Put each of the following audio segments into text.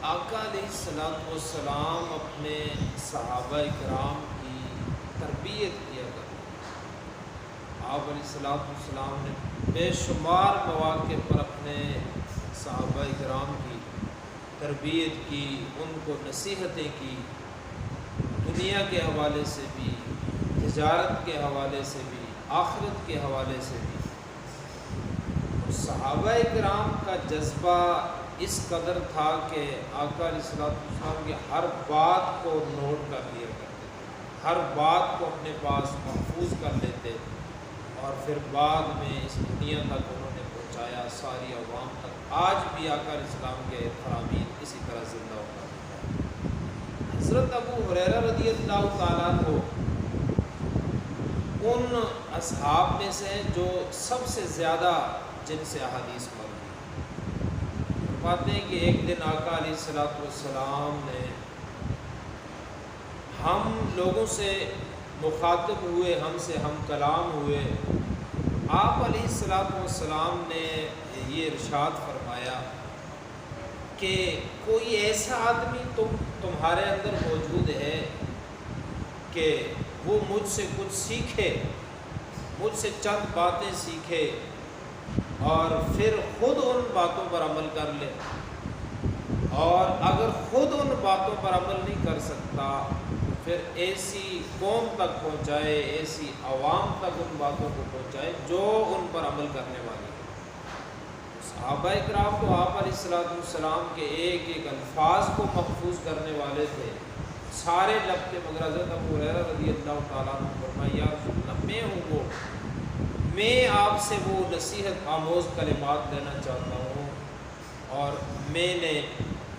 آقا علیہ السلام اپنے صحابہ کرام کی تربیت کیا کرتے۔ آپ علیہ السلام نے بے شمار مواقع پر اپنے صحابہ کرام کی تربیت کی، ان کو نصیحتیں کی، دنیا کے حوالے سے بھی، تجارت کے حوالے سے بھی، آخرت کے حوالے سے بھی۔ صحابہ کرام کا جذبہ اس قدر تھا کہ آقا علیہ السلام کی ہر بات کو نوٹ کر لیا کرتے تھے، ہر بات کو اپنے پاس محفوظ کر لیتے، اور پھر بعد میں اس دنیا تک انہوں نے پہنچایا، ساری عوام تک۔ آج بھی آقا علیہ السلام کے فرامین اسی طرح زندہ ہوتا ہے۔ حضرت ابو ہریرہ رضی اللہ تعالیٰ عنہ ان اصحاب میں سے جو سب سے زیادہ جن سے احادیث مروی فرماتے ہیں کہ ایک دن آقا علیہ السلام نے ہم لوگوں سے مخاطب ہوئے، ہم سے ہم کلام ہوئے۔ آپ علیہ السلام نے یہ ارشاد فرمایا کہ کوئی ایسا آدمی تمہارے اندر موجود ہے کہ وہ مجھ سے کچھ سیکھے، مجھ سے چند باتیں سیکھے اور پھر خود ان باتوں پر عمل کر لے، اور اگر خود ان باتوں پر عمل نہیں کر سکتا پھر ایسی قوم تک پہنچائے، ایسی عوام تک ان باتوں کو پہنچائے جو ان پر عمل کرنے والی ہے۔ صحابہ کرام تو آپ علیہ السلام کے ایک ایک الفاظ کو محفوظ کرنے والے تھے، سارے لبتے، مگر حضرت ابو ہریرہ رضی اللہ تعالیٰ عنہ فرمایا یا رسول اللہ، میں ہوں وہ، میں آپ سے وہ نصیحت آموز کلمات دینا چاہتا ہوں۔ اور میں نے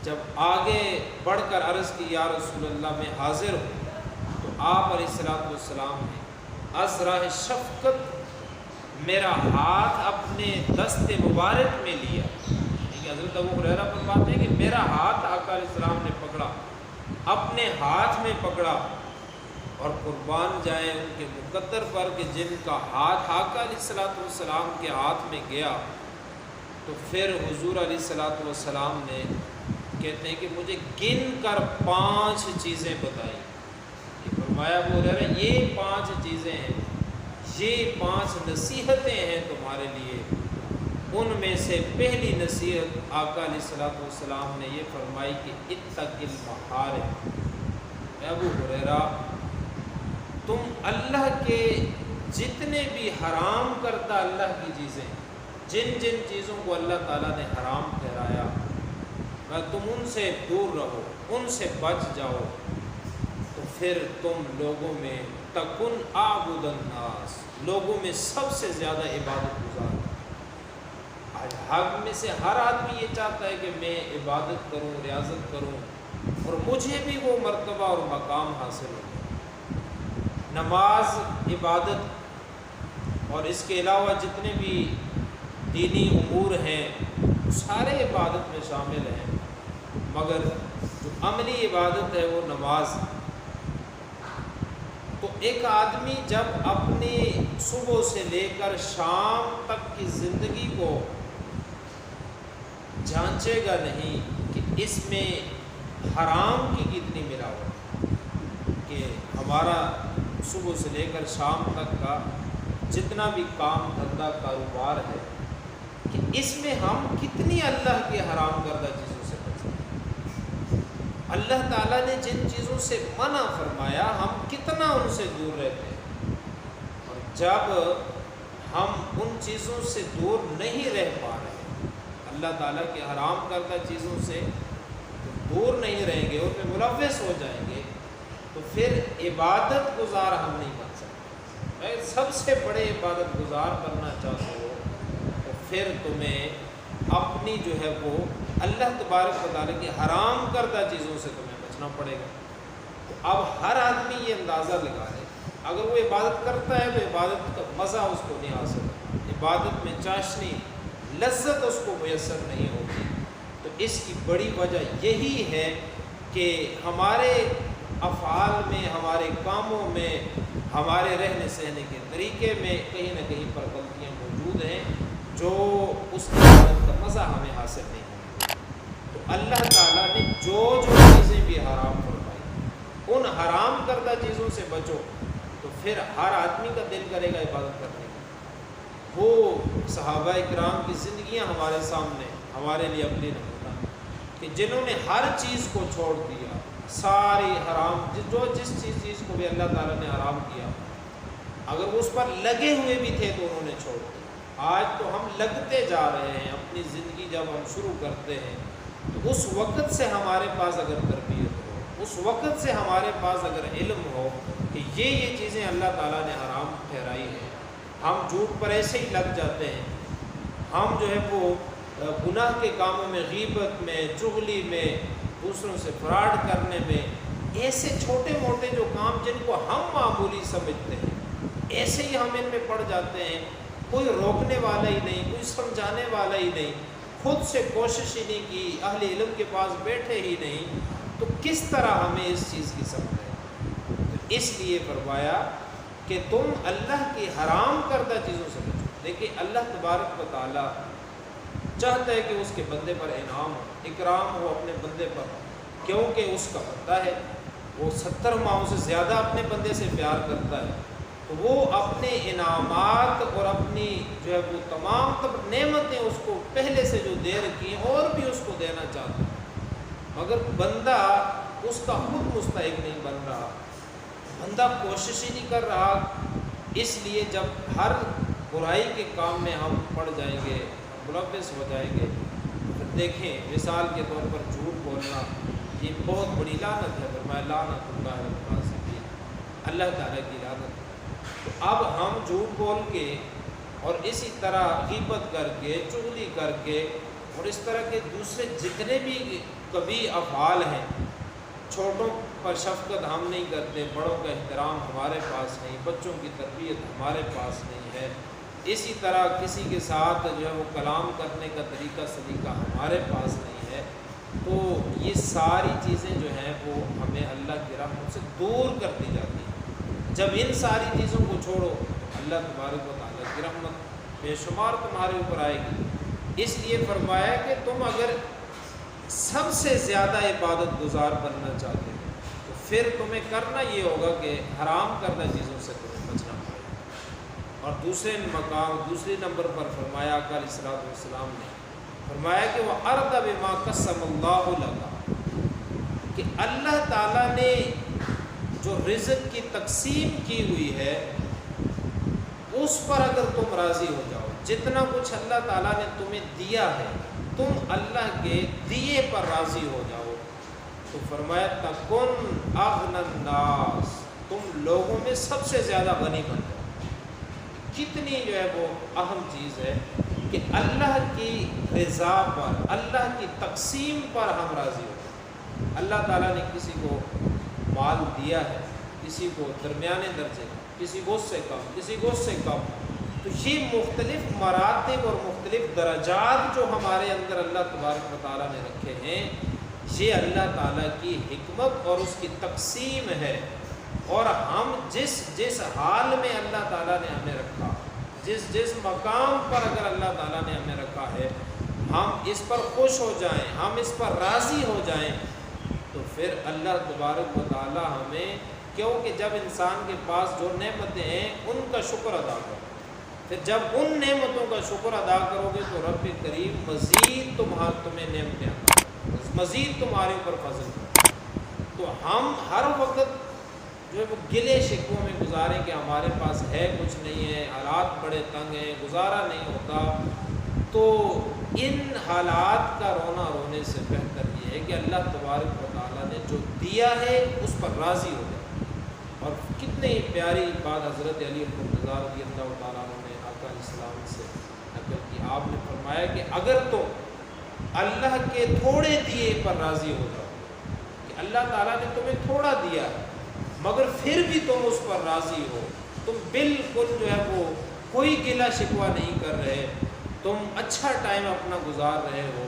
جب آگے بڑھ کر عرض کی یا رسول اللہ میں حاضر ہوں، تو آپ علیہ السلام نے ازراہ شفقت میرا ہاتھ اپنے دست مبارک میں لیا۔ کہ حضرت ابو ہریرہ فرماتے ہیں کہ میرا ہاتھ آقا علیہ السلام نے پکڑا، اپنے ہاتھ میں پکڑا، اور قربان جائیں ان کے مقدر پر کہ جن کا ہاتھ آقا علیہ السلام کے ہاتھ میں گیا تو پھر حضور علیہ السلام نے کہتے ہیں کہ مجھے گن کر 5 چیزیں بتائیں۔ یہ فرمایا ابو ہریرہ یہ 5 چیزیں ہیں، یہ 5 نصیحتیں ہیں تمہارے لیے۔ ان میں سے پہلی نصیحت آقا علیہ السلام نے یہ فرمائی کہ اتق المحارم۔ ابو ہریرہ تم اللہ کے جتنے بھی حرام کردہ اللہ کی چیزیں، جن جن چیزوں کو اللہ تعالیٰ نے حرام ٹھہرایا، تم ان سے دور رہو، ان سے بچ جاؤ، تو پھر تم لوگوں میں تکن اعبد الناس، لوگوں میں سب سے زیادہ عبادت گزار۔ آج حق میں سے ہر آدمی یہ چاہتا ہے کہ میں عبادت کروں، ریاضت کروں، اور مجھے بھی وہ مرتبہ اور مقام حاصل ہو۔ نماز عبادت، اور اس کے علاوہ جتنے بھی دینی امور ہیں سارے عبادت میں شامل ہیں، مگر جو عملی عبادت ہے وہ نماز۔ تو ایک آدمی جب اپنی صبح سے لے کر شام تک کی زندگی کو جانچے گا نہیں کہ اس میں حرام کی کتنی ملاوٹ، کہ ہمارا صبح سے لے کر شام تک کا جتنا بھی کام دھندا کاروبار ہے، کہ اس میں ہم کتنی اللہ کے حرام کردہ چیزوں سے بچیں۔ اللہ تعالیٰ نے جن چیزوں سے منع فرمایا ہم کتنا ان سے دور رہتے ہیں، اور جب ہم ان چیزوں سے دور نہیں رہ پا رہے، اللہ تعالیٰ کے حرام کردہ چیزوں سے دور نہیں رہیں گے، ان میں ملوث ہو جائیں گے، تو پھر عبادت گزار ہم نہیں بن سکتے۔ اگر سب سے بڑے عبادت گزار بننا چاہتے ہو تو پھر تمہیں اپنی جو ہے وہ اللہ تبارک و تعالیٰ کی حرام کردہ چیزوں سے تمہیں بچنا پڑے گا۔ تو اب ہر آدمی یہ اندازہ لگا لے، اگر وہ عبادت کرتا ہے تو عبادت کا مزہ اس کو نہیں حاصل ہوتا، عبادت میں چاشنی، لذت اس کو میسر نہیں ہوتی۔ تو اس کی بڑی وجہ یہی ہے کہ ہمارے افعال میں، ہمارے کاموں میں، ہمارے رہنے سہنے کے طریقے میں کہیں نہ کہیں پر غلطیاں موجود ہیں جو اس عبادت کا مزہ ہمیں حاصل نہیں ہوتا۔ تو اللہ تعالیٰ نے جو چیزیں بھی حرام فرمائی ان حرام کردہ چیزوں سے بچو، تو پھر ہر آدمی کا دل کرے گا عبادت کرنے کا۔ وہ صحابہ کرام کی زندگیاں ہمارے سامنے ہمارے لیے اپنی نمونہ کہ جنہوں نے ہر چیز کو چھوڑ دیا، ساری حرام جس چیز کو بھی اللہ تعالیٰ نے حرام کیا، اگر وہ اس پر لگے ہوئے بھی تھے تو انہوں نے چھوڑ دیا۔ آج تو ہم لگتے جا رہے ہیں، اپنی زندگی جب ہم شروع کرتے ہیں تو اس وقت سے ہمارے پاس اگر تربیت ہو، اس وقت سے ہمارے پاس اگر علم ہو کہ یہ چیزیں اللہ تعالیٰ نے حرام ٹھہرائی ہیں، ہم جھوٹ پر ایسے ہی لگ جاتے ہیں، ہم جو ہے وہ گناہ کے کاموں میں، غیبت میں، چغلی میں، دوسروں سے فراڈ کرنے میں، ایسے چھوٹے موٹے جو کام جن کو ہم معمولی سمجھتے ہیں ایسے ہی ہم ان میں پڑ جاتے ہیں۔ کوئی روکنے والا ہی نہیں، کوئی سمجھانے والا ہی نہیں، خود سے کوشش ہی نہیں کی، اہل علم کے پاس بیٹھے ہی نہیں، تو کس طرح ہمیں اس چیز کی سمجھ ہے؟ تو اس لیے فرمایا کہ تم اللہ کی حرام کردہ چیزوں سے بچو۔ دیکھیں اللہ تبارک و تعالیٰ چاہتا ہے کہ اس کے بندے پر انعام ہو، اکرام ہو اپنے بندے پر، کیونکہ اس کا بندہ ہے، وہ 70 ماہوں سے زیادہ اپنے بندے سے پیار کرتا ہے، تو وہ اپنے انعامات اور اپنی جو ہے وہ تمام نعمتیں اس کو پہلے سے جو دے رکھی ہیں اور بھی اس کو دینا چاہتا ہے، مگر بندہ اس کا خود مستحق نہیں بن رہا، بندہ کوشش ہی نہیں کر رہا۔ اس لیے جب ہر برائی کے کام میں ہم پڑ جائیں گے، ملوث ہو جائیں گے، پھر دیکھیں مثال کے طور پر جھوٹ بولنا یہ بہت بڑی لعنت ہے، فرمایا لعنت اللہ علی الکاذبین، اللہ تعالیٰ کی لعنت۔ تو اب ہم جھوٹ بول کے اور اسی طرح غیبت کر کے، چغلی کر کے اور اس طرح کے دوسرے جتنے بھی کبھی افعال ہیں، چھوٹوں پر شفقت ہم نہیں کرتے، بڑوں کا احترام ہمارے پاس نہیں، بچوں کی تربیت ہمارے پاس نہیں ہے، اسی طرح کسی کے ساتھ جو ہے وہ کلام کرنے کا طریقہ سلیقہ ہمارے پاس نہیں ہے، تو یہ ساری چیزیں جو ہیں وہ ہمیں اللہ کی رحمت سے دور کر دی جاتی ہیں۔ جب ان ساری چیزوں کو چھوڑو اللہ تبارک و تعالیٰ کی رحمت بے شمار تمہارے اوپر آئے گی۔ اس لیے فرمایا کہ تم اگر سب سے زیادہ عبادت گزار بننا چاہتے ہو تو پھر تمہیں کرنا یہ ہوگا کہ حرام کردہ چیزوں سے تمہیں بچنا پڑے گا۔ اور دوسرے نمبر پر فرمایا آقا علیہ الصلوۃ والسلام نے فرمایا کہ وہ ارض بما قسم اللہ لک، کہ اللہ تعالیٰ نے جو رزق کی تقسیم کی ہوئی ہے اس پر اگر تم راضی ہو جاؤ، جتنا کچھ اللہ تعالیٰ نے تمہیں دیا ہے تم اللہ کے دیے پر راضی ہو جاؤ، تو فرمایا تکن اغنی الناس، تم لوگوں میں سب سے زیادہ غنی بن جاؤ۔ کتنی جو ہے وہ اہم چیز ہے کہ اللہ کی رضا پر، اللہ کی تقسیم پر ہم راضی ہو جائیں۔ اللہ تعالیٰ نے کسی کو مال دیا ہے، کسی کو درمیانے درجے کا، کسی کو اس سے کم، کسی کو اس سے کم، تو یہ مختلف مراتب اور مختلف درجات جو ہمارے اندر اللہ تبارک و تعالیٰ نے رکھے ہیں، یہ اللہ تعالیٰ کی حکمت اور اس کی تقسیم ہے۔ اور ہم جس حال میں اللہ تعالیٰ نے ہمیں رکھا، جس مقام پر اگر اللہ تعالیٰ نے ہمیں رکھا ہے، ہم اس پر خوش ہو جائیں، ہم اس پر راضی ہو جائیں، تو پھر اللہ تبارک و تعالیٰ ہمیں، کیونکہ جب انسان کے پاس جو نعمتیں ہیں ان کا شکر ادا کرو، پھر جب ان نعمتوں کا شکر ادا کرو گے تو رب کریم مزید تمہیں نعمتیں عطا کرے، مزید تمہارے اوپر فضل کرے۔ تو ہم ہر وقت جو ہے وہ گلے شکووں میں گزاریں کہ ہمارے پاس ہے کچھ نہیں ہے، حالات بڑے تنگ ہیں، گزارا نہیں ہوتا، تو ان حالات کا رونے سے بہتر یہ ہے کہ اللہ تبارک و تعالیٰ نے جو دیا ہے اس پر راضی ہو جائے۔ اور کتنی پیاری بات حضرت علی المرتضیٰ رضی اللہ تعالیٰ عنہ نے آقا علیہ السلام سے نقل کی، آپ نے فرمایا کہ اگر تم اللہ کے تھوڑے دیے پر راضی ہو جاؤ، کہ اللہ تعالیٰ نے تمہیں تھوڑا دیا ہے مگر پھر بھی تم اس پر راضی ہو، تم بالکل جو ہے وہ کوئی گلہ شکوہ نہیں کر رہے، تم اچھا ٹائم اپنا گزار رہے ہو،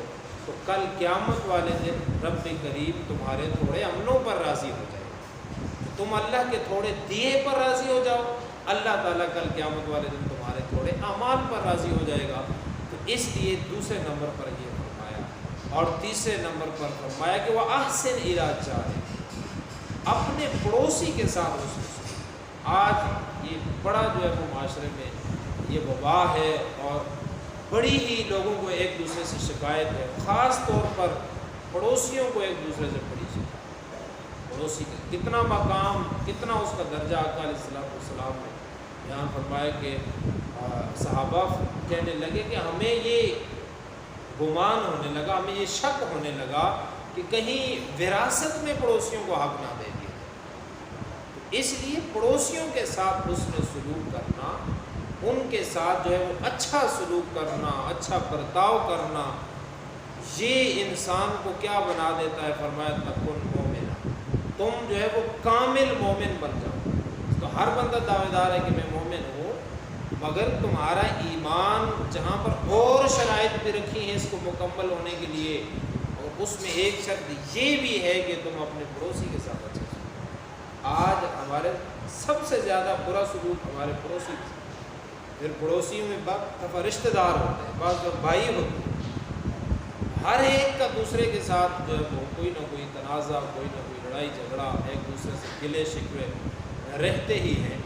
تو کل قیامت والے دن رب کریم تمہارے تھوڑے عملوں پر راضی ہو جائے۔ تم اللہ کے تھوڑے دیے پر راضی ہو جاؤ، اللہ تعالیٰ کل قیامت والے دن تمہارے تھوڑے اعمال پر راضی ہو جائے گا۔ تو اس لیے دوسرے نمبر پر یہ فرمایا۔ اور تیسرے نمبر پر فرمایا کہ وہ احسن الی جارک، اپنے پڑوسی کے ساتھ حسن سلوک۔ آج یہ بڑا جو ہے وہ معاشرے میں یہ وبا ہے، اور بڑی ہی لوگوں کو ایک دوسرے سے شکایت ہے، خاص طور پر پڑوسیوں کو ایک دوسرے سے بڑی شکایت۔ پڑوسی کا کتنا مقام، کتنا اس کا درجہ آقا علیہ السلام نے بیان فرمایا کہ صحابہ کہنے لگے کہ ہمیں یہ گمان ہونے لگا، ہمیں یہ شک ہونے لگا کہ کہیں وراثت میں پڑوسیوں کو حق نہ دے دیا۔ اس لیے پڑوسیوں کے ساتھ حسن سلوک کرنا، ان کے ساتھ جو ہے وہ اچھا سلوک کرنا، اچھا برتاؤ کرنا، یہ انسان کو کیا بنا دیتا ہے؟ فرمایا تکن مومنا، تم جو ہے وہ کامل مومن بن جاؤ۔ تو ہر بندہ دعوے دار ہے کہ میں مومن ہوں، مگر تمہارا ایمان جہاں پر اور شرائط بھی رکھی ہیں اس کو مکمل ہونے کے لیے، اور اس میں ایک شرط یہ بھی ہے کہ تم اپنے پڑوسی کے ساتھ اچھا سلوک۔ آج ہمارے سب سے زیادہ برا سلوک ہمارے پڑوسی کے ساتھ، پھر پڑوسیوں میں بعض دفعہ رشتہ دار ہوتے ہیں، بعض دفعہ بھائی ہوتے ہیں، ہر ایک کا دوسرے کے ساتھ جو ہے وہ کوئی نہ کوئی تنازع، کوئی نہ کوئی لڑائی جھگڑا، ایک دوسرے سے گلے شکوے رہتے ہی ہیں۔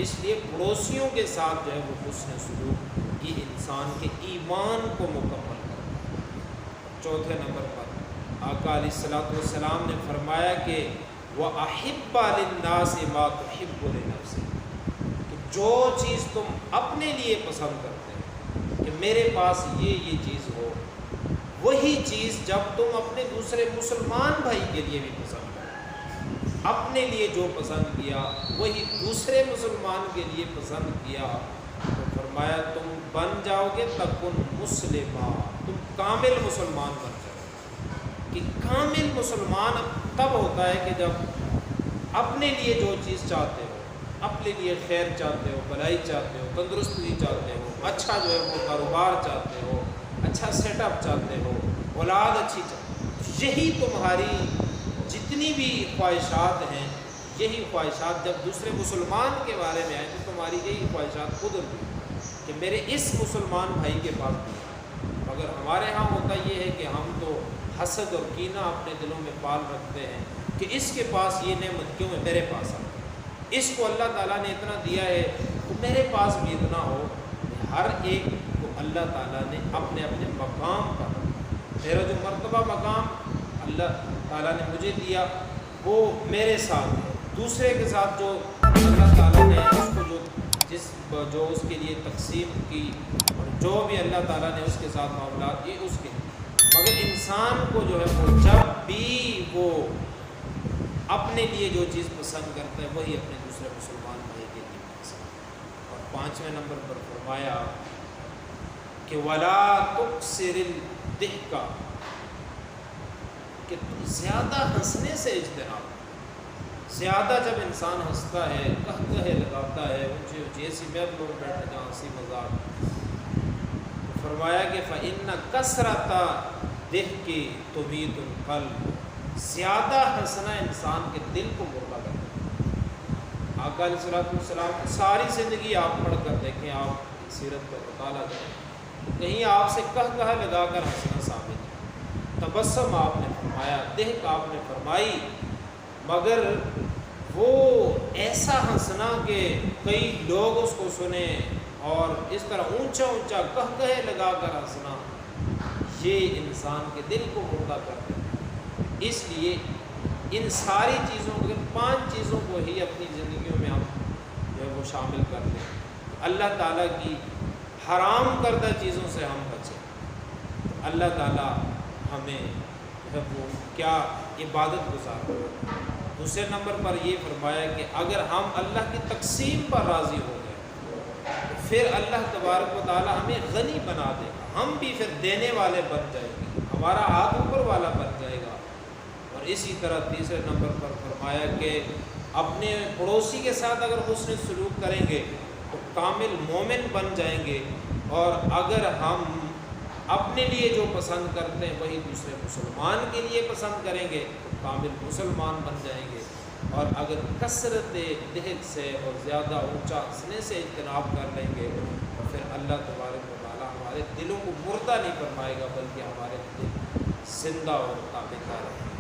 اس لیے پڑوسیوں کے ساتھ جو ہے وہ حسن سلوک یہ انسان کے ایمان کو مکمل کرتا ہے۔ چوتھے نمبر پر آقا علیہ السلام نے فرمایا کہ وَأَحِبَّ لِلنَّاسِ مَا تُحِبُّ لِنَفْسِكَ، کہ جو چیز تم اپنے لیے پسند کرتے ہیں کہ میرے پاس یہ چیز ہو، وہی چیز جب تم اپنے دوسرے مسلمان بھائی کے لیے بھی پسند کرو، اپنے لیے جو پسند کیا وہی دوسرے مسلمان کے لیے پسند کیا، تو فرمایا تم بن جاؤ گے تکن مسلمہ، تم کامل مسلمان بن جاؤ گے۔ کہ کامل مسلمان تب ہوتا ہے کہ جب اپنے لیے جو چیز چاہتے ہو، اپنے لیے خیر چاہتے ہو، بھلائی چاہتے ہو، تندرستی چاہتے ہو، اچھا جو ہے وہ کاروبار چاہتے ہو، اچھا سیٹ اپ چاہتے ہو، اولاد اچھی چاہتے ہو، یہی تمہاری جتنی بھی خواہشات ہیں، یہی خواہشات جب دوسرے مسلمان کے بارے میں آئیں تو تمہاری یہی خواہشات خود ہوتی کہ میرے اس مسلمان بھائی کے پاس بھی ہے۔ مگر ہمارے ہاں ہوتا یہ ہے کہ ہم تو حسد اور کینہ اپنے دلوں میں پال رکھتے ہیں کہ اس کے پاس یہ نعمت کیوں ہے، میرے پاس آ، اس کو اللہ تعالیٰ نے اتنا دیا ہے تو میرے پاس بھی اتنا ہو۔ ہر ایک کو اللہ تعالیٰ نے اپنے اپنے مقام پر، میرا جو مرتبہ مقام اللہ تعالیٰ نے مجھے دیا وہ میرے ساتھ ہے، دوسرے کے ساتھ جو اللہ تعالیٰ نے اس کو جو اس کے لیے تقسیم کی، اور جو بھی اللہ تعالیٰ نے اس کے ساتھ معاملات کیے اس کے، مگر انسان کو جو ہے وہ جب بھی وہ اپنے لیے جو چیز پسند کرتا ہے وہی اپنے دوسرے مسلمان بھائی کے لیے پسند۔ اور پانچویں نمبر پر فرمایا کہ وَلَا تُقْصِرِ الضِّحْكَ، کہ تم زیادہ ہنسنے سے اجتناب، زیادہ جب انسان ہنستا ہے، کہے لگاتا ہے، اونچی اونچی ایسی محفل میں بیٹھ جہاں ہنسی مذاق، فرمایا کہ فَإِنَّ كَثْرَةَ الضِّحْكِ تُمِيتُ الْقَلْبَ، زیادہ ہنسنا انسان کے دل کو مردہ کرتا ہے۔ آقا علیہ السلام کی ساری زندگی آپ پڑھ کر دیکھیں، آپ سیرت کا مطالعہ کریں، کہیں آپ سے کہہ لگا کر ہنسنا ثابت ہے۔ تبسم آپ نے فرمایا، ضحک آپ نے فرمائی، مگر وہ ایسا ہنسنا کہ کئی لوگ اس کو سنیں اور اس طرح اونچا اونچا کہے لگا کر ہنسنا، یہ انسان کے دل کو مردہ کر دیتا ہے۔ اس لیے ان ساری چیزوں کو، پانچ چیزوں کو ہی اپنی زندگیوں میں ہم جو ہے وہ شامل کر لیں، اللہ تعالیٰ کی حرام کردہ چیزوں سے ہم بچیں، اللہ تعالیٰ ہمیں جو ہے وہ کیا عبادت گزار ہو۔ دوسرے نمبر پر یہ فرمایا کہ اگر ہم اللہ کی تقسیم پر راضی ہو گئے تو پھر اللہ تبارک و تعالیٰ ہمیں غنی بنا دے گا، ہم بھی پھر دینے والے بن جائیں گے، ہمارا ہاتھ اوپر والا بن جائے گا۔ اور اسی طرح تیسرے نمبر پر فرمایا کہ اپنے پڑوسی کے ساتھ اگر حسن سلوک کریں گے تو کامل مومن بن جائیں گے، اور اگر ہم اپنے لیے جو پسند کرتے ہیں وہی دوسرے مسلمان کے لیے پسند کریں گے تو کامل مسلمان بن جائیں گے۔ اور اگر کثرت ضحک سے اور زیادہ اونچا ہنسنے سے اجتناب کر لیں گے تو پھر اللہ تبارک و تعالیٰ ہمارے دلوں کو مردہ نہیں فرمائے گا، بلکہ ہمارے دل زندہ اور قابضہ رہے۔